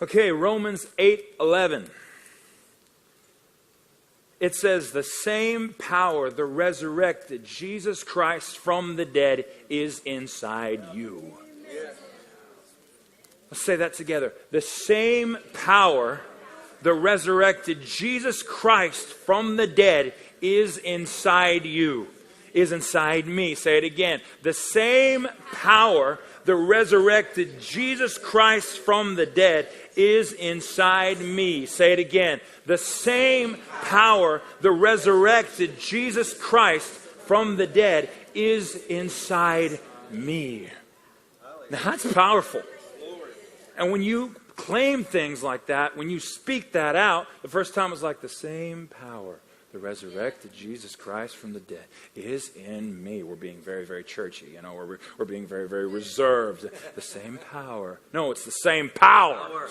Okay, Romans 8:11. It says, the same power that resurrected Jesus Christ from the dead is inside you. Let's say that together. The same power that resurrected Jesus Christ from the dead is inside you, is inside me. Say it again. The same power that resurrected Jesus Christ from the dead is inside me. Say it again. The same power that resurrected Jesus Christ from the dead is inside me. Now that's powerful. And when you claim things like that, when you speak that out, the first time it was like the same power that resurrected Jesus Christ from the dead is in me. We're being very, very churchy, you know. We're being very, very reserved. The same power. No, it's the same power.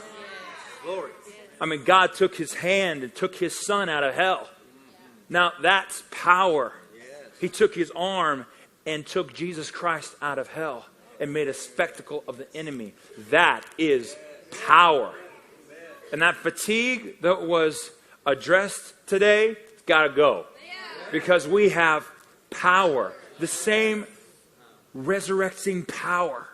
Glory. I mean, God took his hand and took his son out of hell. Now, that's power. He took his arm and took Jesus Christ out of hell and made a spectacle of the enemy. That is power. And that fatigue that was addressed today, it's got to go. Because we have power. The same resurrecting power.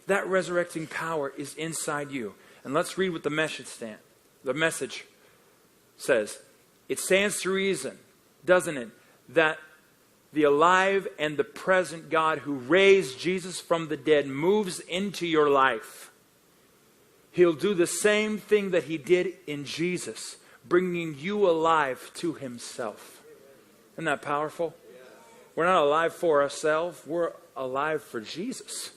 That resurrecting power is inside you. And let's read what the message says. It stands to reason, doesn't it, that the alive and the present God who raised Jesus from the dead moves into your life. He'll do the same thing that he did in Jesus, bringing you alive to himself. Isn't that powerful? We're not alive for ourselves. We're alive for Jesus.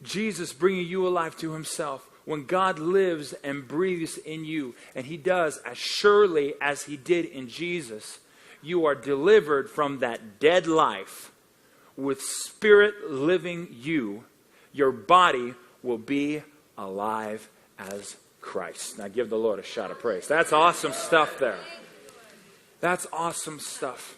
Jesus bringing you alive to himself. When God lives and breathes in you, and he does as surely as he did in Jesus, you are delivered from that dead life with spirit living you. Your body will be alive as Christ. Now give the Lord a shout of praise. That's awesome stuff there. That's awesome stuff.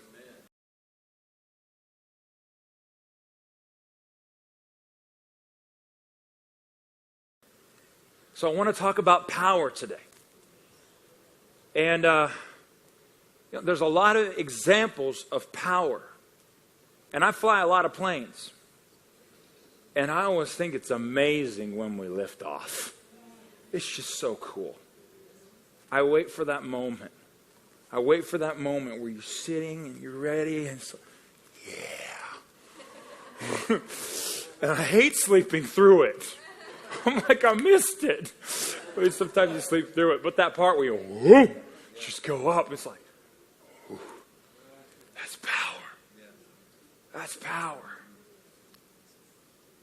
So I want to talk about power today. And there's a lot of examples of power. And I fly a lot of planes. And I always think it's amazing when we lift off. It's just so cool. I wait for that moment. I wait for that moment where you're sitting and you're ready. And so, yeah. And I hate sleeping through it. I'm like, I missed it. I mean, sometimes you sleep through it. But that part where you whoo, just go up, it's like, whoo, that's power. That's power.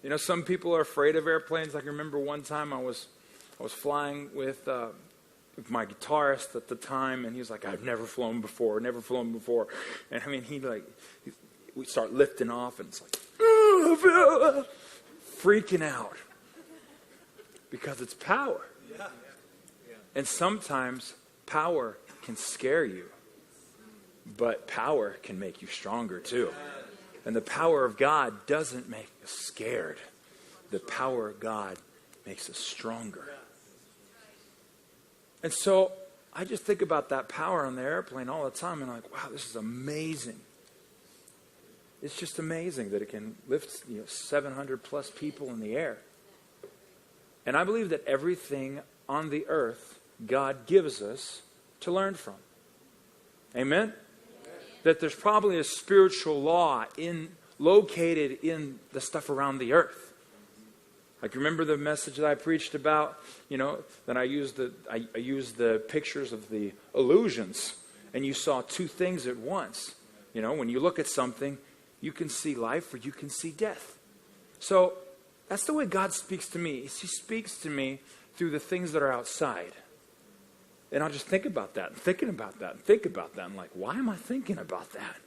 You know, some people are afraid of airplanes. I can remember one time I was flying with my guitarist at the time, and he was like, I've never flown before. And I mean, we start lifting off, and it's like, freaking out. Because it's power. And sometimes power can scare you. But power can make you stronger too. And the power of God doesn't make us scared. The power of God makes us stronger. And so I just think about that power on the airplane all the time. And I'm like, wow, this is amazing. It's just amazing that it can lift 700 plus people in the air. And I believe that everything on the earth God gives us to learn from. Amen? That there's probably a spiritual law located in the stuff around the earth. Like, remember the message that I preached about? That I used the pictures of the illusions. And you saw two things at once. When you look at something, you can see life or you can see death. So that's the way God speaks to me. He speaks to me through the things that are outside. And I'll just think about that and thinking about that and think about that. I'm like, why am I thinking about that?